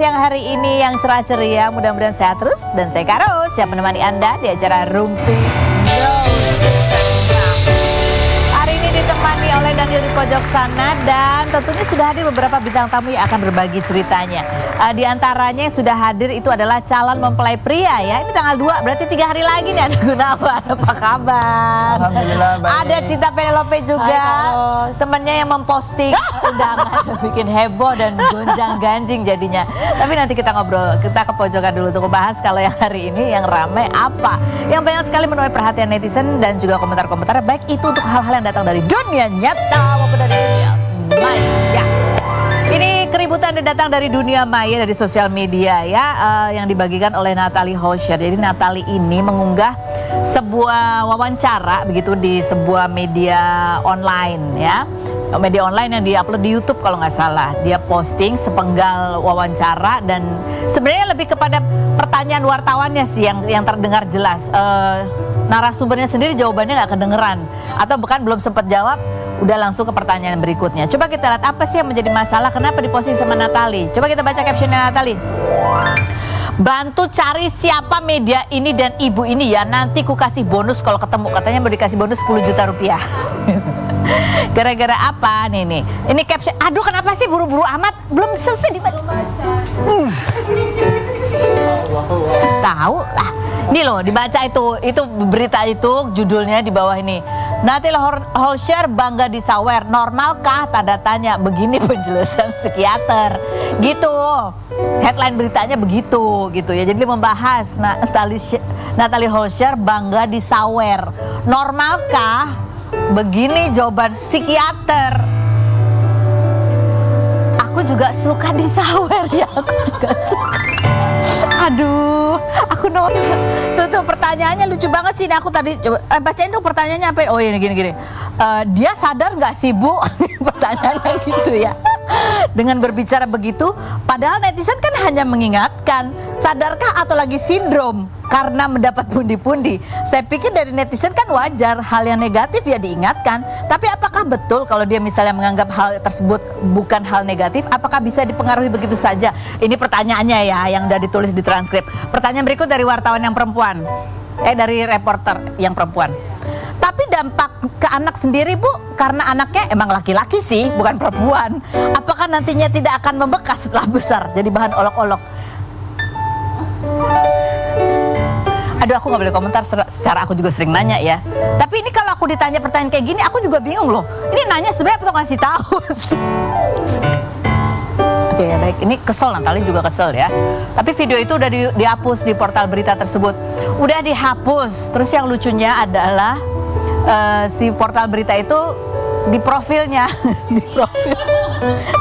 siang hari ini yang cerah ceria, mudah-mudahan sehat terus. Dan saya Karo, siap menemani Anda di acara Rumpi News. Hari ini ditemani oleh Daniel di pojok sana, dan tentunya sudah hadir beberapa bintang tamu yang akan berbagi ceritanya. Di antaranya yang sudah hadir itu adalah calon mempelai pria ya. Ini tanggal 2, berarti 3 hari lagi nih. Ada Gunawan, apa kabar? Alhamdulillah baik. Ada Cinta Penelope juga, temannya yang memposting undangan, bikin heboh dan gonjang ganjing jadinya. Tapi nanti kita ngobrol, kita ke pojokan dulu untuk membahas kalau yang hari ini yang ramai apa. Yang banyak sekali menuai perhatian netizen dan juga komentar-komentar, baik itu untuk hal-hal yang datang dari dunia nyata maupun dari dunia maya. Ini keributan yang datang dari dunia maya, dari sosial media ya, yang dibagikan oleh Natalie Holscher. Jadi Natalie ini mengunggah sebuah wawancara begitu di sebuah media online ya. Media online yang diupload di YouTube kalau nggak salah. Dia posting sepenggal wawancara dan sebenarnya lebih kepada pertanyaan wartawannya sih yang terdengar jelas. Narasumbernya sendiri jawabannya nggak kedengeran atau bahkan belum sempat jawab, udah langsung ke pertanyaan berikutnya. Coba kita lihat apa sih yang menjadi masalah, kenapa diposting sama Natalie. Coba kita baca captionnya Natalie. Bantu cari siapa media ini dan ibu ini ya, nanti ku kasih bonus kalau ketemu. Katanya mau dikasih bonus 10 juta rupiah. Gara-gara apa nih? Ini caption. Aduh, kenapa sih buru-buru amat? Belum selesai dibaca. Tahu lah. Ini loh, dibaca itu berita itu, judulnya di bawah ini. Natalie Holscher bangga disawer, normalkah? Tanda tanya. Begini penjelasan psikiater. Gitu. Headline beritanya begitu gitu ya. Jadi membahas Natalie Holscher bangga disawer. Normalkah? Begini jawaban psikiater. Aku juga suka disawer ya, aku juga suka. Aduh, aku tuh pertanyaannya lucu banget sih. Nah, aku tadi coba bacain dong pertanyaannya apa? Oh ini gini. Dia sadar nggak sih Bu? Pertanyaannya gitu ya. Dengan berbicara begitu, padahal netizen kan hanya mengingatkan, sadarkah atau lagi sindrom karena mendapat pundi-pundi. Saya pikir dari netizen kan wajar, hal yang negatif ya diingatkan. Tapi apakah betul kalau dia misalnya menganggap hal tersebut bukan hal negatif, apakah bisa dipengaruhi begitu saja? Ini pertanyaannya ya, yang udah ditulis di transkrip. Pertanyaan berikut dari wartawan yang perempuan, dari reporter yang perempuan. Tapi dampak ke anak sendiri Bu, karena anaknya emang laki-laki sih, bukan perempuan. Apakah nantinya tidak akan membekas setelah besar, jadi bahan olok-olok? Aduh, aku nggak boleh komentar, secara aku juga sering nanya ya. Tapi ini kalau aku ditanya pertanyaan kayak gini, aku juga bingung loh. Ini nanya sebenarnya atau ngasih tahu? Oke, ya baik. Ini kesel, Natalie juga kesel ya. Tapi video itu udah dihapus di portal berita tersebut. Udah dihapus. Terus yang lucunya adalah si portal berita itu di profilnya,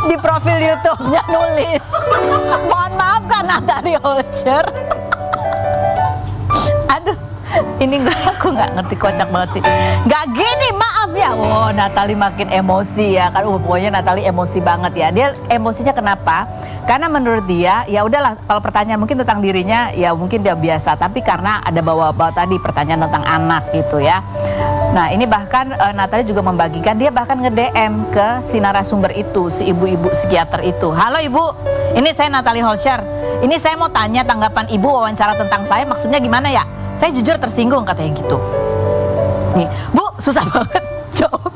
di profil YouTube-nya nulis, mohon maaf kan Natalie Holscher. Aduh, ini aku nggak ngerti, kocak banget sih. Nggak gini, maaf ya. Oh, Natalie makin emosi ya kan. Pokoknya Natalie emosi banget ya. Dia emosinya kenapa? Karena menurut dia ya udahlah, kalau pertanyaan mungkin tentang dirinya ya mungkin dia biasa. Tapi karena ada bawa-bawa tadi pertanyaan tentang anak gitu ya. Nah ini bahkan Natalie juga membagikan, dia bahkan nge-DM ke si narasumber itu, si ibu-ibu psikiater itu. Halo Ibu, ini saya Natalie Holscher. Ini saya mau tanya tanggapan Ibu wawancara tentang saya, maksudnya gimana ya? Saya jujur tersinggung, katanya gitu. Nih, Bu, susah banget jawab.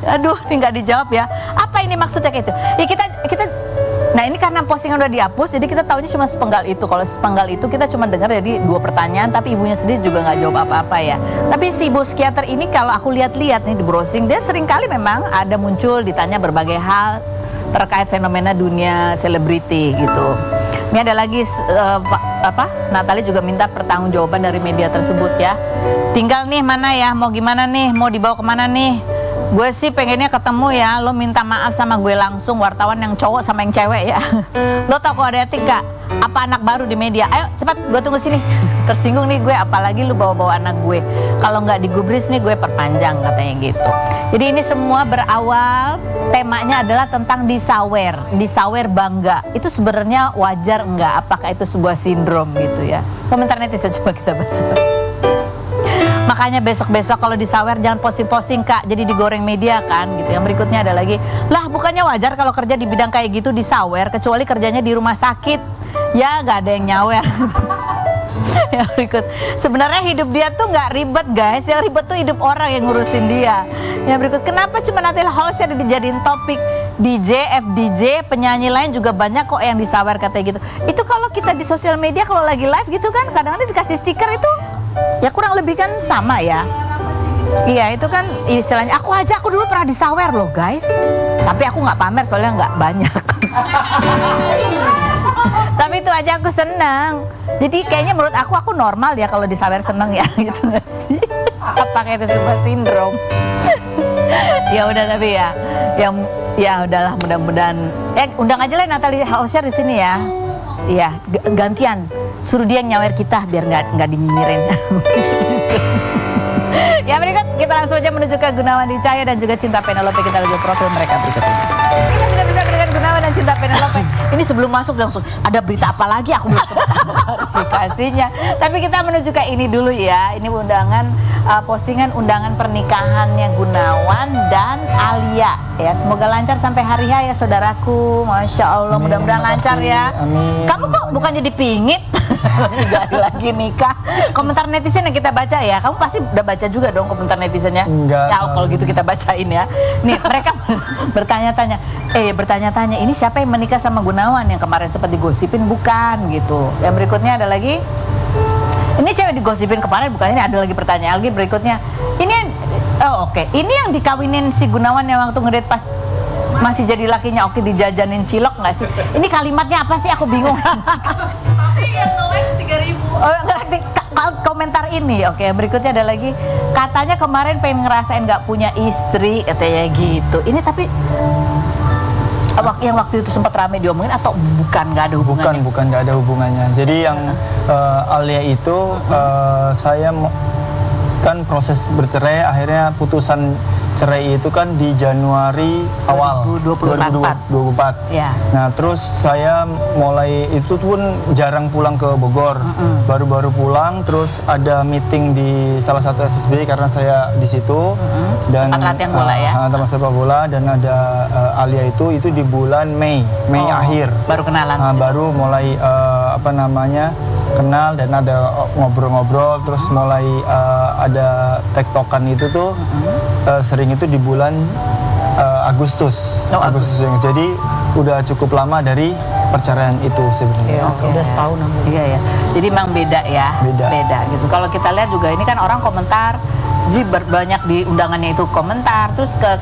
Aduh, tinggal dijawab ya. Apa ini maksudnya kayak itu? Ya kita nah ini karena postingan udah dihapus, jadi kita tahunya cuma sepenggal itu. Kalau sepenggal itu kita cuma dengar jadi 2 pertanyaan, tapi ibunya sendiri juga nggak jawab apa-apa ya. Tapi si ibu psikiater ini kalau aku lihat-lihat nih di browsing, dia sering kali memang ada muncul ditanya berbagai hal terkait fenomena dunia selebriti gitu. Ini ada lagi Natalie juga minta pertanggungjawaban dari media tersebut ya. Tinggal nih mana ya, mau gimana nih, mau dibawa kemana nih? Gue sih pengennya ketemu ya, lo minta maaf sama gue langsung, wartawan yang cowok sama yang cewek ya. Lo tau kode etik gak? Apa anak baru di media? Ayo cepat, gue tunggu sini. Tersinggung nih gue, apalagi lo bawa-bawa anak gue. Kalau nggak digubris nih gue perpanjang, katanya gitu. Jadi ini semua berawal, temanya adalah tentang disawer bangga. Itu sebenarnya wajar enggak? Apakah itu sebuah sindrom gitu ya? Komentar netizen coba kita baca. Makanya besok-besok kalau disawer jangan posting-posting Kak, jadi digoreng media kan gitu. Yang berikutnya ada lagi, lah bukannya wajar kalau kerja di bidang kayak gitu disawer, kecuali kerjanya di rumah sakit. Ya gak ada yang nyawer. Yang berikut, sebenarnya hidup dia tuh nggak ribet guys, yang ribet tuh hidup orang yang ngurusin dia. Yang berikut, kenapa cuma nanti hostnya dijadiin topik? DJ, FDJ, penyanyi lain juga banyak kok yang disawer katanya gitu. Itu kalau kita di sosial media kalau lagi live gitu kan, kadang-kadang dikasih stiker itu ya kurang lebih kan sama ya. Iya itu kan istilahnya, aku dulu pernah disawer loh guys. Tapi aku nggak pamer soalnya nggak banyak. Tapi itu aja aku senang. Jadi kayaknya menurut aku normal ya kalau disawer seneng ya gitu gak sih? Apakah itu sebuah sindrom? Ya udah tapi ya udahlah mudah-mudahan. Undang aja lah Natalie Hauscher di sini ya. Iya gantian suruh dia nyawer kita biar nggak dinyinyirin. Ya berikut kita langsung aja menuju ke Gunawan Wijaya dan juga Cinta Penelope. Kita lihat profil mereka berikut ini. Kita sudah bisa dengan Gunawan dan Cinta Penelope. Ini sebelum masuk langsung ada berita apa lagi aku belum sempat klarifikasinya. Tapi kita menuju ke ini dulu ya. Ini undangan postingan undangan pernikahannya Gunawan dan Alia ya. Semoga lancar sampai hari H ya saudaraku. Masya Allah, mudah-mudahan lancar ya. Amin. Kamu kok bukan jadi pingit? Lagi nikah. Komentar netizen yang kita baca ya. Kamu pasti udah baca juga dong komentar netizennya. Enggak. Ya kalau gitu kita bacain ya. Nih mereka bertanya-tanya. Bertanya-tanya ini siapa yang menikah sama Gunawan yang kemarin sempat digosipin bukan gitu. Yang berikutnya ada lagi. Ini cewek digosipin kemarin bukan, ini ada lagi pertanyaan lagi berikutnya. Ini oke. Ini yang dikawinin si Gunawan yang waktu ngedate pas masih jadi lakinya Oki dijajanin cilok nggak sih? Ini kalimatnya apa sih? Aku bingung. Tapi yang nge-like 3.000. Oh, komentar ini. Oke, berikutnya ada lagi. Katanya kemarin pengen ngerasain nggak punya istri, katanya gitu. Ini tapi yang waktu itu sempat rame diomongin atau bukan, nggak ada hubungannya? Bukan nggak ada hubungannya. Jadi yang Alia itu saya kan proses bercerai, akhirnya putusan cerai itu kan di Januari awal 2024. Ya. Nah terus saya mulai itu pun jarang pulang ke Bogor, baru-baru pulang. Terus ada meeting di salah satu SSB karena saya di situ dan tempat latihan bola ya. Tempat sepak bola dan ada Alia itu di bulan Mei akhir. Baru kenalan. Baru mulai kenal dan ada ngobrol-ngobrol terus mulai ada tektokan itu tuh sering itu di bulan Agustus. Jadi udah cukup lama dari perceraian itu sebenarnya. Udah setahun hampir. Iya ya. Jadi memang beda ya. Beda gitu. Kalau kita lihat juga ini kan orang komentar, jadi banyak di undangannya itu komentar, terus ke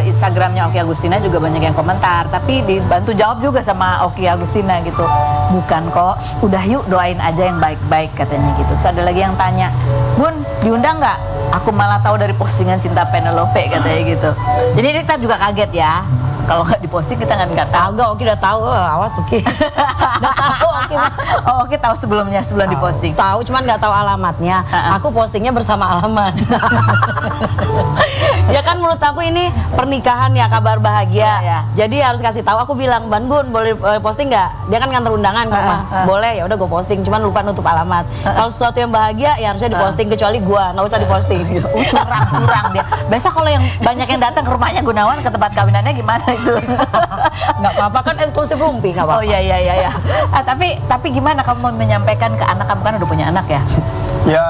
Instagramnya Oki Agustina juga banyak yang komentar, tapi dibantu jawab juga sama Oki Agustina gitu. Bukan kok, udah yuk doain aja yang baik-baik katanya gitu. Terus ada lagi yang tanya, Bun diundang nggak? Aku malah tahu dari postingan Cinta Penelope katanya gitu. Jadi kita juga kaget ya. Kalau nggak diposting kita nggak tahu. Agak Oki udah tahu, awas Oki. Udah tahu Oki. Oh Oki tahu sebelum diposting. Tahu, cuman nggak tahu alamatnya. Aku postingnya bersama alamat. Ya kan menurut aku ini pernikahan ya, kabar bahagia. Ya. Jadi harus kasih tahu. Aku bilang, Ban Gun boleh posting nggak? Dia kan nganter undangan ke rumah. Boleh, ya udah gue posting. Cuman lupa nutup alamat. Kalau sesuatu yang bahagia ya harusnya diposting, kecuali gua nggak usah diposting. Curang dia. Biasa kalau yang banyak yang datang ke rumahnya Gunawan ke tempat kawinannya gimana itu? Nggak apa-apa kan eksklusif Rumpi, nggak apa-apa. Oh iya. Tapi gimana kamu menyampaikan ke anak kamu, kan udah punya anak ya? Ya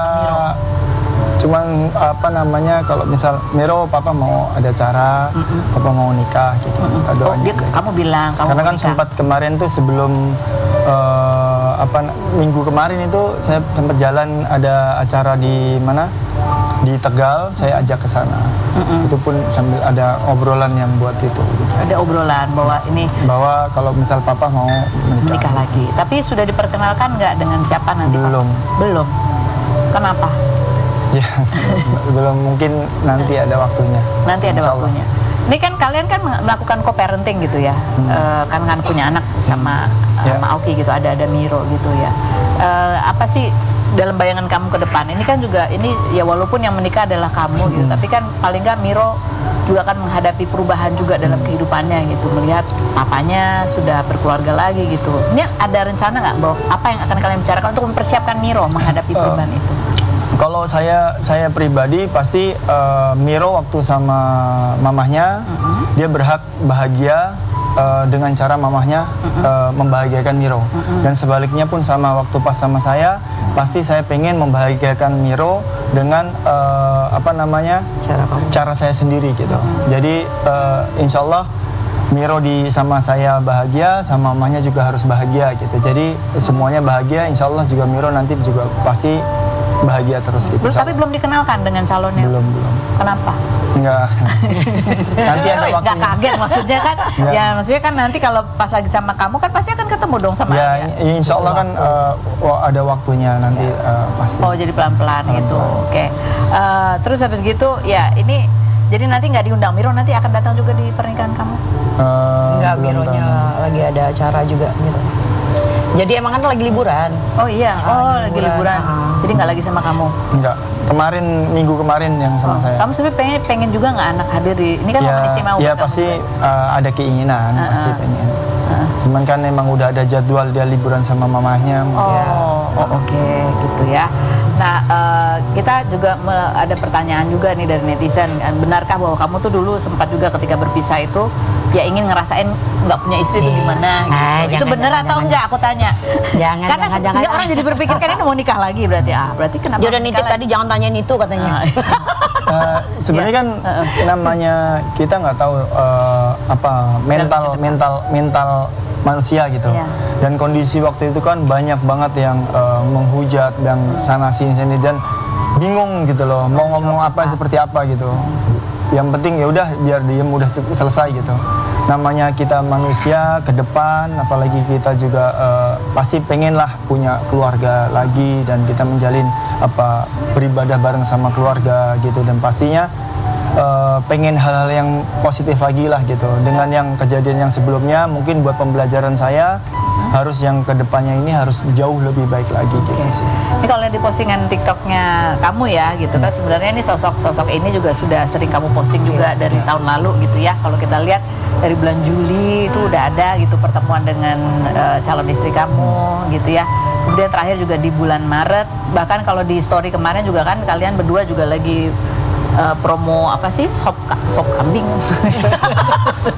cuman kalau misal Miro papa mau ada acara, papa mau nikah gitu. Kamu bilang kamu karena mau kan nikah. sempat kemarin tuh sebelum minggu kemarin itu saya sempat jalan ada acara di mana di Tegal, saya ajak ke sana. Itu pun sambil ada obrolan yang buat itu gitu. Ada obrolan bahwa kalau misal papa mau menikah lagi. Tapi sudah diperkenalkan nggak dengan siapa nanti? Belum. Kenapa? Ya, belum, mungkin nanti ada waktunya. Nanti ada waktunya. Ini kan kalian kan melakukan co-parenting gitu ya, kan punya anak sama Oki gitu, ada Miro gitu ya. Apa sih dalam bayangan kamu ke depan? Ini kan juga ya walaupun yang menikah adalah kamu gitu, tapi kan paling nggak Miro juga akan menghadapi perubahan juga dalam kehidupannya gitu, melihat papanya sudah berkeluarga lagi gitu. Ini ada rencana nggak, Bro? Apa yang akan kalian bicarakan untuk mempersiapkan Miro menghadapi perubahan itu? Kalau saya pribadi pasti Miro waktu sama mamahnya dia berhak bahagia dengan cara mamahnya membahagiakan Miro. Dan sebaliknya pun sama, waktu pas sama saya pasti saya pengen membahagiakan Miro dengan cara saya sendiri gitu. Jadi insya Allah Miro sama saya bahagia, sama mamanya juga harus bahagia gitu. Jadi semuanya bahagia, insya Allah juga Miro nanti juga pasti bahagia terus gitu. Tapi belum dikenalkan dengan calonnya? Belum. Kenapa? Enggak. Nanti ada waktunya. Enggak kaget maksudnya kan? Enggak. Ya maksudnya kan nanti kalau pas lagi sama kamu kan pasti akan ketemu dong sama ya, dia. insya Allah kan ada waktunya nanti pasti. Oh jadi pelan-pelan gitu. Oke. Terus habis gitu ya ini jadi nanti nggak diundang, Miro nanti akan datang juga di pernikahan kamu? Enggak, belum Mironya tahu. lagi ada acara juga Miro. Jadi emang kan lagi liburan. Oh iya, lagi liburan. Jadi nggak lagi sama kamu? Enggak. Minggu kemarin yang sama saya. Kamu sebenarnya pengen juga nggak anak hadir di? Ini kan momen istimewa. Ya buat kamu pasti juga. ada keinginan, pasti pengen. Cuman kan emang udah ada jadwal dia liburan sama mamahnya. Oke, gitu ya. Nah, kita juga ada pertanyaan juga nih dari netizen. Benarkah bahwa kamu tuh dulu sempat juga ketika berpisah itu ya ingin ngerasain nggak punya istri itu gimana? Gitu. Itu bener atau enggak? Aku tanya. Jangan. Karena orang jadi berpikir kan ini mau nikah lagi berarti. Berarti kenapa? Dia udah nitip tadi jangan tanyain itu katanya. Sebenarnya kan namanya kita nggak tahu mental manusia gitu. Dan kondisi waktu itu kan banyak banget yang menghujat dan sana sini dan bingung gitu loh, mau ngomong apa seperti apa gitu. Yang penting ya udah biar diem, udah selesai gitu. Namanya kita manusia ke depan, apalagi kita juga pasti pengen lah punya keluarga lagi dan kita menjalin beribadah bareng sama keluarga gitu, dan pastinya pengen hal-hal yang positif lagi lah gitu. Dengan yang kejadian yang sebelumnya mungkin buat pembelajaran saya harus yang kedepannya ini harus jauh lebih baik lagi gitu sih. Ini kalau lihat di postingan TikToknya kamu ya gitu kan, sebenarnya ini sosok ini juga sudah sering kamu posting juga dari tahun lalu gitu ya. Kalau kita lihat dari bulan Juli itu udah ada gitu pertemuan dengan calon istri kamu gitu ya. Kemudian terakhir juga di bulan Maret, bahkan kalau di story kemarin juga kan kalian berdua juga lagi promo apa sih, sop kambing.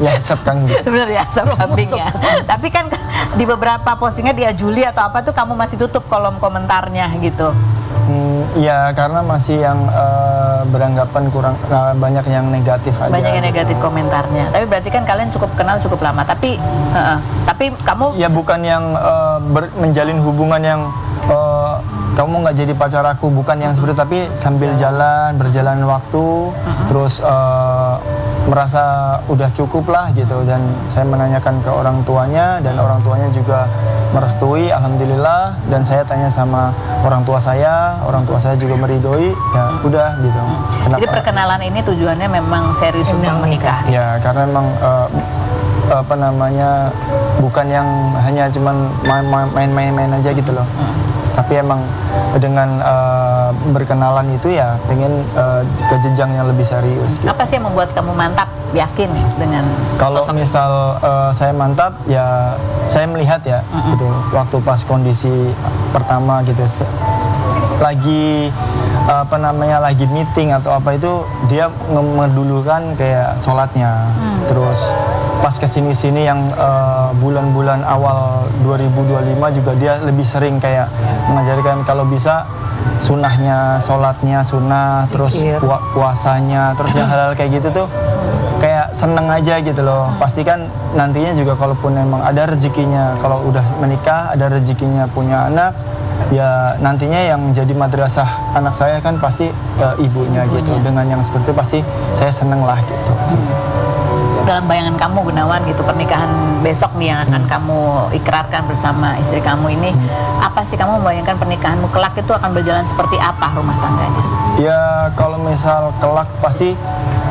Ya, sop kambing. Bener ya, sop kambing ya. Tapi kan di beberapa postingnya dia Juli atau apa tuh kamu masih tutup kolom komentarnya gitu. Ya karena masih yang beranggapan kurang banyak yang negatif aja. Banyak yang negatif komentarnya. Tapi berarti kan kalian cukup kenal cukup lama. Tapi kamu ya bukan yang menjalin hubungan yang kamu nggak jadi pacar aku, bukan yang seperti itu, tapi sambil berjalan waktu, terus merasa udah cukup lah gitu. Dan saya menanyakan ke orang tuanya dan orang tuanya juga merestui, alhamdulillah. Dan saya tanya sama orang tua saya juga meridoi, ya udah gitu. Jadi perkenalan ini tujuannya memang serius untuk menikah. Ya karena memang bukan yang hanya cuman main-main aja gitu loh. Tapi emang dengan berkenalan itu ya pengen ke jenjang yang lebih serius gitu. Apa sih yang membuat kamu mantap, yakin dengan kalau sosok misal saya mantap ya saya melihat ya gitu, waktu pas kondisi pertama gitu lagi lagi meeting atau apa itu dia ngedulukan kayak sholatnya. Terus pas kesini-sini yang bulan-bulan awal 2025 juga dia lebih sering kayak mengajarkan kalau bisa sunahnya, sholatnya sunnah, terus puasanya, terus yang hal-hal kayak gitu tuh kayak seneng aja gitu loh. Pasti kan nantinya juga kalaupun emang ada rezekinya, kalau udah menikah ada rezekinya punya anak, ya nantinya yang jadi madrasah anak saya kan pasti ibunya gitu. Dengan yang seperti itu pasti saya seneng lah gitu. Dalam bayangan kamu Gunawan gitu, pernikahan besok nih yang akan kamu ikrarkan bersama istri kamu ini, apa sih kamu membayangkan pernikahanmu kelak itu akan berjalan seperti apa rumah tangganya? Ya kalau misal kelak pasti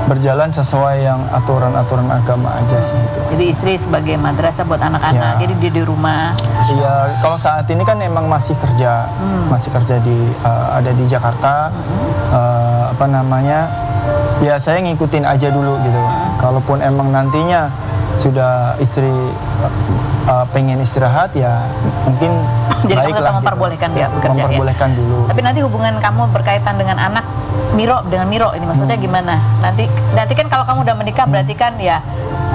berjalan sesuai yang aturan-aturan agama aja sih itu. Jadi istri sebagai madrasah buat anak-anak, jadi dia di rumah. Iya, kalau saat ini kan emang masih kerja, ada di Jakarta. Ya saya ngikutin aja dulu gitu. Kalaupun emang nantinya sudah istri pengen istirahat ya mungkin Jadi kamu baiklah tetap memperbolehkan dia bekerja, ya? memperbolehkan dulu. Tapi nanti hubungan kamu berkaitan dengan anak dengan Miro ini maksudnya gimana? Nanti kan kalau kamu udah menikah berarti kan ya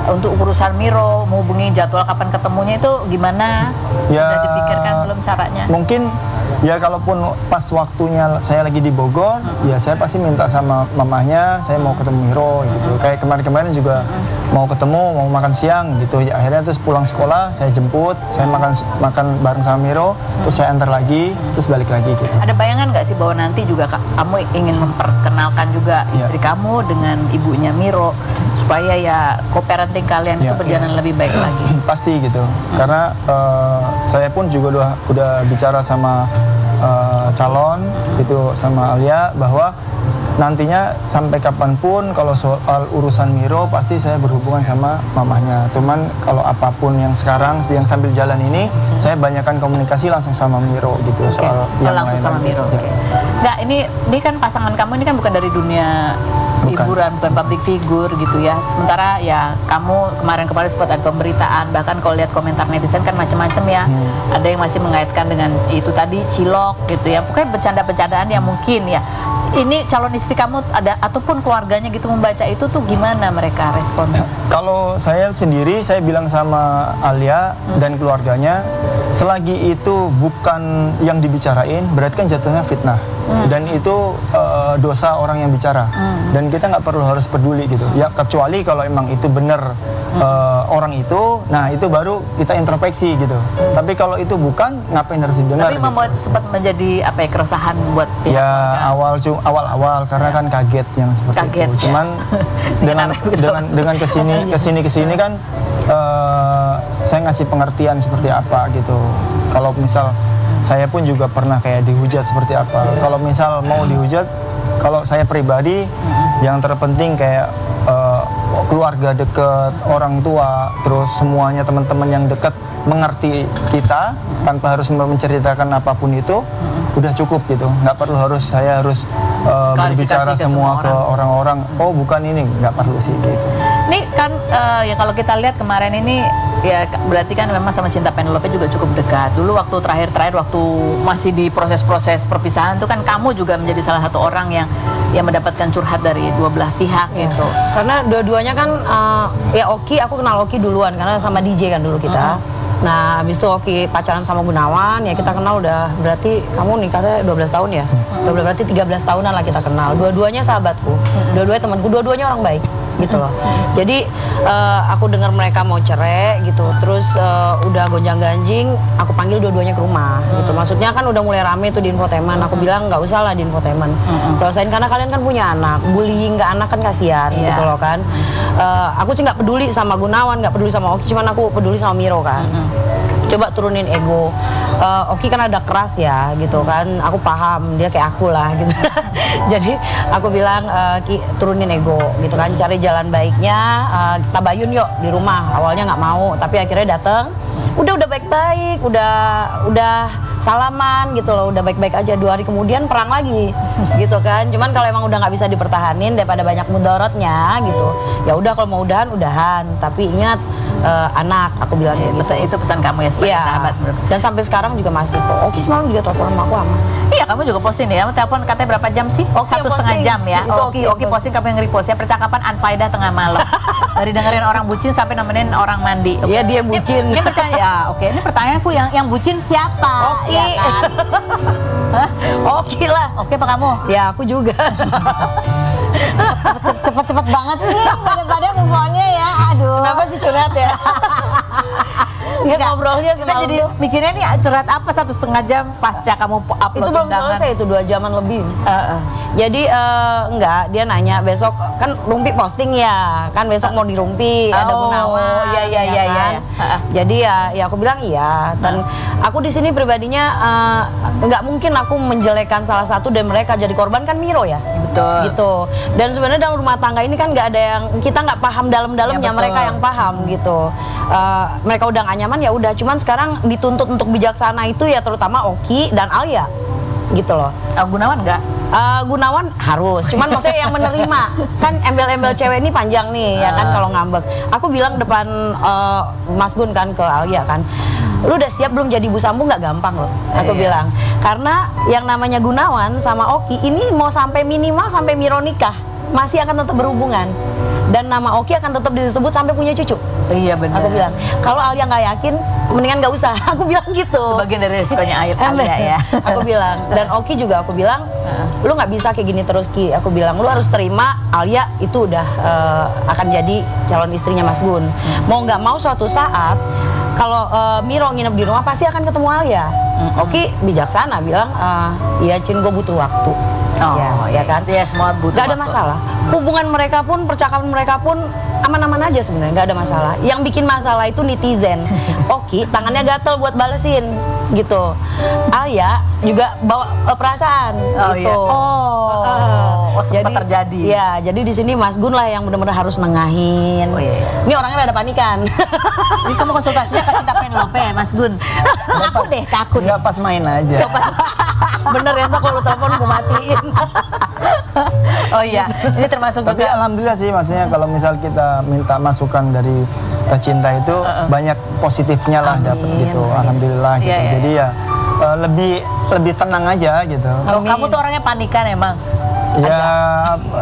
untuk urusan Miro, menghubungi jadwal kapan ketemunya itu gimana? Ya, Udah dipikirkan belum caranya? Mungkin ya kalaupun pas waktunya saya lagi di Bogor, ya saya pasti minta sama mamahnya, saya mau ketemu Miro gitu. Kayak kemarin-kemarin juga mau ketemu, mau makan siang gitu. Ya, akhirnya terus pulang sekolah, saya jemput, saya makan bareng sama Miro, terus saya antar lagi, terus balik lagi gitu. Ada bayangan nggak sih bahwa nanti juga kamu ingin memperkenalkan juga istri kamu dengan ibunya Miro supaya ya co-parenting kalian itu berjalan lebih baik lagi? Pasti gitu, karena saya pun juga udah bicara sama calon itu sama Alia bahwa nantinya sampai kapanpun kalau soal urusan Miro pasti saya berhubungan sama mamahnya. Cuman kalau apapun yang sekarang yang sambil jalan ini saya banyakkan komunikasi langsung sama Miro gitu soal yang langsung sama Miro. Ya. Nggak, ini kan pasangan kamu ini kan bukan dari dunia hiburan, bukan public figure gitu ya. Sementara ya kamu kemarin sempat ada pemberitaan, bahkan kalau lihat komentar netizen kan macam-macam ya. Ada yang masih mengaitkan dengan itu tadi cilok gitu ya. Pokoknya bercanda-bercandaan yang mungkin ya. Ini calon istri kamu ada ataupun keluarganya gitu membaca itu tuh gimana mereka respon? Kalau saya sendiri saya bilang sama Alia dan keluarganya, selagi itu bukan yang dibicarain berarti kan jatuhnya fitnah. Dan itu dosa orang yang bicara. Dan kita nggak perlu harus peduli gitu. Ya kecuali kalau emang itu benar orang itu, nah itu baru kita introspeksi gitu. Tapi kalau itu bukan, ngapain harus didengar? Tapi membuat sempat menjadi apa ya keresahan buat pihak ya keluarga. awal-awal karena kan kaget yang seperti Kaget, itu. ya. Cuman dengan kesini kan saya ngasih pengertian seperti apa gitu. Kalau misal saya pun juga pernah kayak dihujat seperti apa. Kalau misal mau dihujat, kalau saya pribadi yang terpenting kayak keluarga dekat, orang tua, terus semuanya teman-teman yang dekat mengerti kita tanpa harus menceritakan apapun itu udah cukup gitu. Nggak perlu saya harus berbicara semua ke orang-orang. Oh bukan ini, nggak perlu sih gitu. Ini kan ya kalau kita lihat kemarin ini ya berarti kan memang sama Cinta Penelope juga cukup dekat. Dulu waktu terakhir waktu masih di proses-proses perpisahan itu kan kamu juga menjadi salah satu orang yang mendapatkan curhat dari dua belah pihak gitu. Karena dua-duanya kan ya Oki, aku kenal Oki duluan karena sama DJ kan dulu kita. Nah, habis itu Oki pacaran sama Gunawan, ya kita kenal udah berarti kamu nikahnya 12 tahun ya? Berarti 13 tahunan lah kita kenal. Dua-duanya sahabatku, dua-duanya temanku, dua-duanya orang baik gitu loh. Jadi aku dengar mereka mau cerai gitu, terus udah gonjang-ganjing, aku panggil dua-duanya ke rumah gitu. Maksudnya kan udah mulai rame tuh di infotainment. Aku bilang nggak usah lah di infotainment, selesain karena kalian kan punya anak, bullying ke anak kan kasihan gitu loh kan. Aku sih nggak peduli sama Gunawan, nggak peduli sama Oki, cuman aku peduli sama Miro kan. Coba turunin ego. Oki kan ada keras ya gitu kan, aku paham dia kayak aku lah gitu. Jadi aku bilang Ki, turunin ego gitu kan, cari jalan baiknya, kita bayun yuk di rumah. Awalnya nggak mau, tapi akhirnya datang. Udah baik-baik, udah salaman gitu loh, udah baik-baik aja. 2 hari kemudian perang lagi gitu kan. Cuman kalau emang udah nggak bisa dipertahanin daripada banyak mudaratnya gitu, ya udah kalau mau udahan, tapi ingat anak, aku bilang gitu. Itu pesan kamu ya sebagai sahabat. Dan sampai sekarang juga masih kok. Oki semalam juga telepon sama aku lama. Iya, kamu juga posting ya. Kamu telepon katanya berapa jam sih? Oki 1,5 jam ya. Itu Oki posting, kamu yang repost ya. Percakapan unfaedah tengah malam. Dari dengerin orang bucin sampai nemenin orang mandi. Iya, dia bucin. Ini pertanyaan ya, oke. Ini pertanyaanku yang bucin siapa? Oki. Ya kan? Oki lah. Oke apa kamu? Ya aku juga. Cepet-cepet banget sih pada move on-nya ya. Aduh. Kenapa sih curhat ya? Nggak, ngobrolnya kita semalam jadi tuh. mikirnya nih curhat apa 1,5 jam pasca kamu upload Itu belum undangan. selesai, itu 2 jaman lebih. Jadi enggak, dia nanya besok kan Rumpi posting ya, kan besok mau di Rumpi ada Gunawan. Iya. Kan? Jadi ya aku bilang iya. Dan aku di sini pribadinya nggak mungkin aku menjelekkan salah satu dan mereka jadi korban kan Miro ya. Betul. Gitu. Dan sebenarnya dalam rumah tangga ini kan nggak ada yang kita nggak paham dalam-dalamnya, Ya, mereka yang paham gitu. Mereka udah nggak nyaman ya udah. Cuman sekarang dituntut untuk bijaksana itu ya terutama Oki dan Alia gitu loh. Gunawan enggak? Gunawan harus, cuman maksudnya yang menerima kan embel-embel cewek ini panjang nih ya kan kalau ngambek. Aku bilang depan Mas Gun kan ke Alia kan, lu udah siap belum jadi ibu sambung? Nggak gampang loh, aku bilang. Karena yang namanya Gunawan sama Oki ini mau sampai minimal sampai Miro nikah masih akan tetap berhubungan, dan nama Oki akan tetap disebut sampai punya cucu. Iya benar. Aku bilang, kalau Alia nggak yakin, mendingan nggak usah. Aku bilang gitu. Itu bagian dari resikonya Alia ya. Aku bilang, dan Oki juga aku bilang, lu nggak bisa kayak gini terus Ki. Aku bilang, lu harus terima Alia itu udah akan jadi calon istrinya Mas Gun. Mau nggak mau suatu saat kalau Miro nginep di rumah pasti akan ketemu Alia. Oki bijaksana bilang, iya Cin, gue butuh waktu. Ya kan? Ya semua butuh Gak ada waktu. masalah. Hubungan mereka pun, percakapan mereka pun aman-aman aja sebenarnya, nggak ada masalah. Yang bikin masalah itu netizen. Oki tangannya gatel buat balesin gitu. Alia juga bawa perasaan gitu. Iya. Sempat terjadi. Ya, jadi di sini Mas Gun lah yang benar-benar harus nengahin. Oh, iya. Ini orangnya ada panikan. Ini kamu konsultasinya ke Cinta Penelope, Mas Gun. Aku deh takut. Nggak, pas main aja. Bener ya, kalau lu telepon gue matiin. Oh iya, ini termasuk Tapi juga. alhamdulillah sih, maksudnya kalau misal kita minta masukan dari Teh Cinta itu banyak positifnya lah dapat gitu. Alhamdulillah gitu. Iya, iya. Jadi ya lebih tenang aja gitu. Oh, kamu tuh orangnya panikan emang. Ya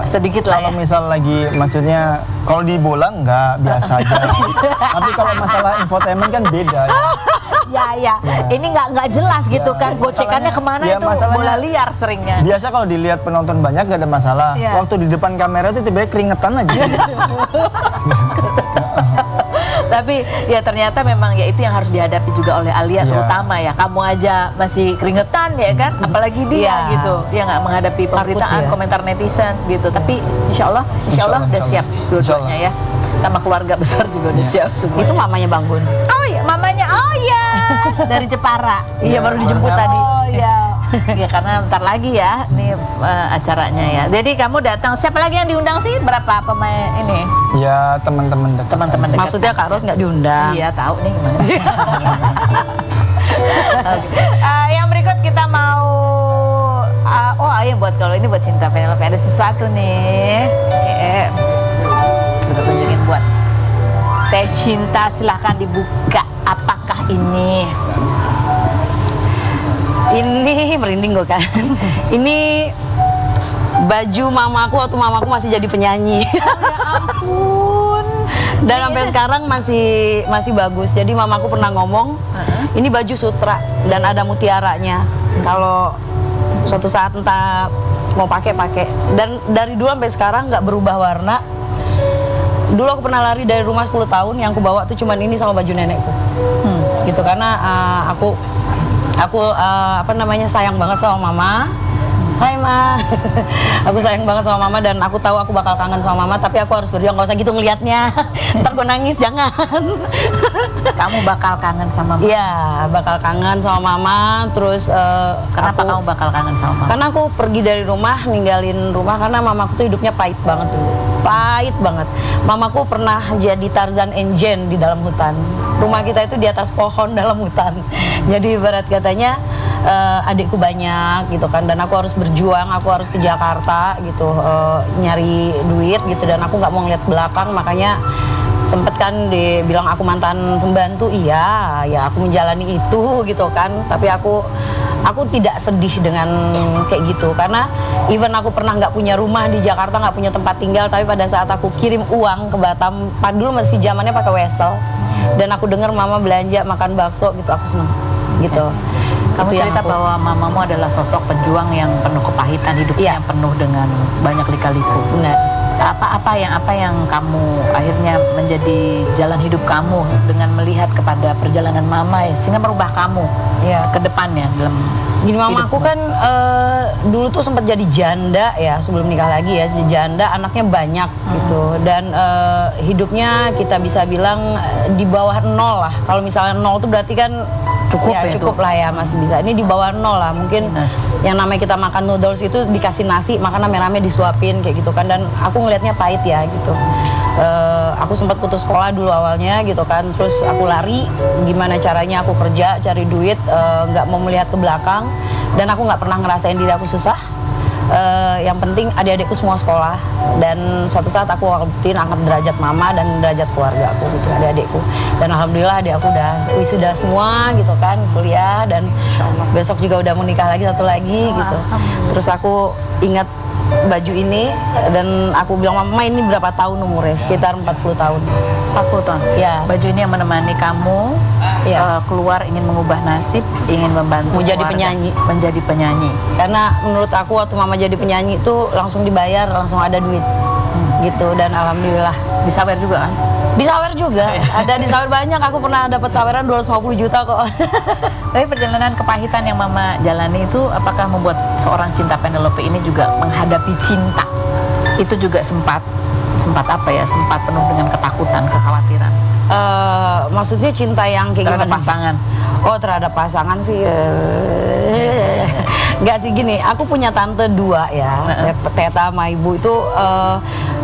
Sedikit lah ya. kalau misal lagi, maksudnya kalau di bola nggak, biasa aja. Tapi kalau masalah infotainment kan beda ya. Ya. Ini nggak jelas gitu kan. Gocekannya kemana ya, itu masalahnya- bola liar seringnya. Biasa kalau dilihat penonton banyak nggak ada masalah. Iya. Waktu di depan kamera itu tiba-tiba keringetan aja. Tapi ya ternyata memang ya itu yang harus dihadapi juga oleh Alia, Iya. terutama ya. Kamu aja masih keringetan ya kan, apalagi dia Iya. gitu. Dia nggak menghadapi pemberitaan, dia. komentar netizen gitu. Tapi insya Allah udah siap dua-duanya ya. Sama keluarga besar juga udah siap semua. Itu mamanya Bang Gun. Oh iya, mamanya. Oh iya. Dari Jepara. Iya, baru dijemput tadi. Oh iya. Ya karena ntar lagi ya nih acaranya ya. Jadi kamu datang. Siapa lagi yang diundang sih? Berapa pemain ini? Ya teman-teman dekat. Teman-teman dekat. Maksudnya Kak Ros nggak diundang. Iya tahu nih gimana. Oke. Yang berikut kita mau iya buat kalau ini buat Cinta Penelope ada sesuatu nih. Oke. Kita tunjukin buat Teh Cinta, silahkan dibuka. Apakah ini? Ini merinding gue kan. Ini baju mamaku waktu mamaku masih jadi penyanyi. Ya ampun. Dan sampai sekarang masih bagus. Jadi mamaku pernah ngomong, ini baju sutra dan ada mutiaranya. Kalau suatu saat entah mau pakai. Dan dari dulu sampai sekarang nggak berubah warna. Dulu aku pernah lari dari rumah 10 tahun, yang aku bawa tuh cuman ini sama baju nenekku. Gitu karena aku sayang banget sama mama. Hai Ma. Aku sayang banget sama mama dan aku tahu aku bakal kangen sama mama, tapi aku harus berjuang. Gak usah gitu ngelihatnya. Ntar gue nangis, jangan. Kamu bakal kangen sama mama? Iya, bakal kangen sama mama. Terus Kenapa kamu bakal kangen sama mama? karena aku pergi dari rumah, ninggalin rumah karena mamaku tuh hidupnya pahit banget dulu. Pahit banget. Mamaku pernah jadi Tarzan and Jane di dalam hutan. Rumah kita itu di atas pohon dalam hutan. Jadi ibarat katanya adikku banyak gitu kan, dan aku harus berjuang, aku harus ke Jakarta gitu, nyari duit gitu, dan aku nggak mau ngeliat belakang. Makanya sempet kan dibilang aku mantan pembantu. Iya, ya aku menjalani itu gitu kan, tapi aku tidak sedih dengan kayak gitu, karena even aku pernah nggak punya rumah di Jakarta, nggak punya tempat tinggal, tapi pada saat aku kirim uang ke Batam, dulu masih zamannya pakai wesel, dan aku dengar mama belanja makan bakso gitu, aku seneng gitu. Kamu Itu yang cerita aku- bahwa mamamu adalah sosok pejuang yang penuh kepahitan, hidupnya Iya. yang penuh dengan banyak lika-liku. Benar. Apa yang kamu akhirnya menjadi jalan hidup kamu dengan melihat kepada perjalanan mama ya, sehingga merubah kamu Iya. ke depannya dalam Gini, mama aku hidupmu? kan dulu tuh sempat jadi janda ya, sebelum nikah lagi ya, jadi janda, anaknya banyak gitu, dan hidupnya kita bisa bilang di bawah nol lah. Kalau misalnya nol tuh berarti kan Cukup ya cukup itu. lah ya, masih bisa. Ini di bawah nol lah, mungkin Minus. yang namanya kita makan noodles itu dikasih nasi, makan rame-rame disuapin kayak gitu kan, dan aku ngelihatnya pahit ya gitu. Aku sempat putus sekolah dulu awalnya gitu kan, terus aku lari, gimana caranya aku kerja cari duit, nggak mau melihat ke belakang, dan aku nggak pernah ngerasain diri aku susah. Yang penting adik-adikku semua sekolah, dan suatu saat aku akan buktiin angkat derajat mama dan derajat keluarga aku gitu, adik-adikku. Dan alhamdulillah adik aku udah wisuda semua gitu kan, kuliah, dan besok juga udah mau nikah lagi, satu lagi gitu. Terus aku ingat baju ini dan aku bilang, mama ini berapa tahun umurnya? Sekitar 40 tahun. 40 tahun. Ya. Baju ini yang menemani kamu keluar, ingin mengubah nasib, ingin membantu Menjadi keluarga. penyanyi. Menjadi penyanyi. Karena menurut aku waktu mama jadi penyanyi itu langsung dibayar, langsung ada duit gitu, dan alhamdulillah. Disawer juga kan? Disawer juga, ada disawer banyak. Aku pernah dapat saweran 250 juta kok. Tapi perjalanan kepahitan yang mama jalani itu apakah membuat seorang Cinta Penelope ini juga menghadapi cinta? Itu juga sempat apa ya? Sempat penuh dengan ketakutan, kekhawatiran. Maksudnya cinta yang kayak Terhadap gimana? pasangan. Oh, terhadap pasangan sih nggak sih, gini, aku punya tante dua ya, Teta sama ibu itu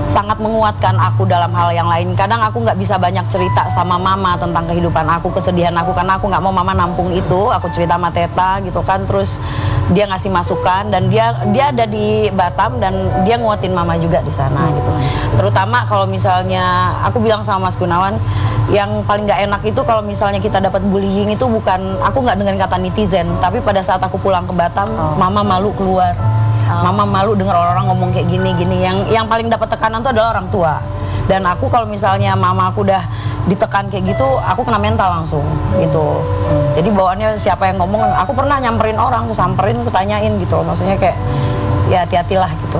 sangat menguatkan aku dalam hal yang lain. Kadang aku nggak bisa banyak cerita sama mama tentang kehidupan aku, kesedihan aku, karena aku nggak mau mama nampung itu. Aku cerita sama Teta gitu kan, terus dia ngasih masukan, dan dia ada di Batam dan dia nguatin mama juga di sana gitu. Terutama kalau misalnya aku bilang sama Mas Gunawan, yang paling nggak enak itu kalau misalnya kita dapat bullying itu bukan, aku nggak dengan kata netizen, tapi pada saat aku pulang ke Batam, mama malu keluar. Mama malu dengar orang-orang ngomong kayak gini. Yang paling dapat tekanan itu adalah orang tua. Dan aku kalau misalnya mama aku udah ditekan kayak gitu, aku kena mental langsung gitu. Jadi bawaannya siapa yang ngomong, aku pernah nyamperin orang, aku samperin, aku tanyain gitu. Maksudnya kayak ya hati-hatilah gitu.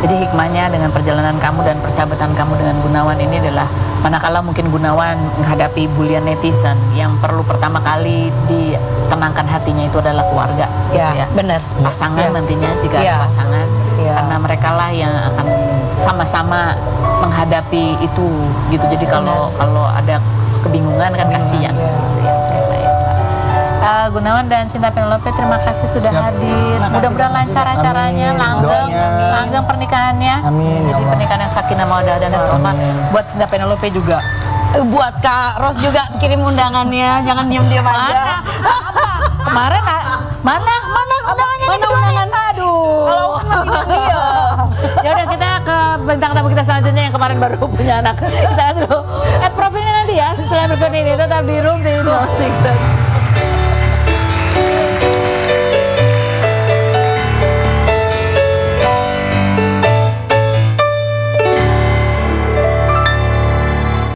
Jadi hikmahnya dengan perjalanan kamu dan persahabatan kamu dengan Gunawan ini adalah, manakala mungkin Gunawan menghadapi bulian netizen, yang perlu pertama kali ditenangkan hatinya itu adalah keluarga, gitu ya. Benar. Pasangan nantinya jika ada pasangan, karena mereka lah yang akan sama-sama menghadapi itu, gitu. Jadi kalau ada kebingungan kan kasihan, gitu ya. Gunawan dan Cinta Penelope, terima kasih sudah hadir. Mudah-mudahan lancar acaranya, langgeng pernikahannya. Amin. Jadi pernikahan yang sakinah mawaddah dan warahmah. Buat Cinta Penelope juga. Buat Kak Ros juga kirim undangannya, jangan diam-diam aja. Kemarin mana undangannya? Mana undangan? Aduh. Kalau masih dia. Ya udah, kita ke bintang tamu kita selanjutnya yang kemarin baru punya anak. Kita lihat dulu. Profilnya nanti ya setelah berikut ini, tetap di Room di Musik.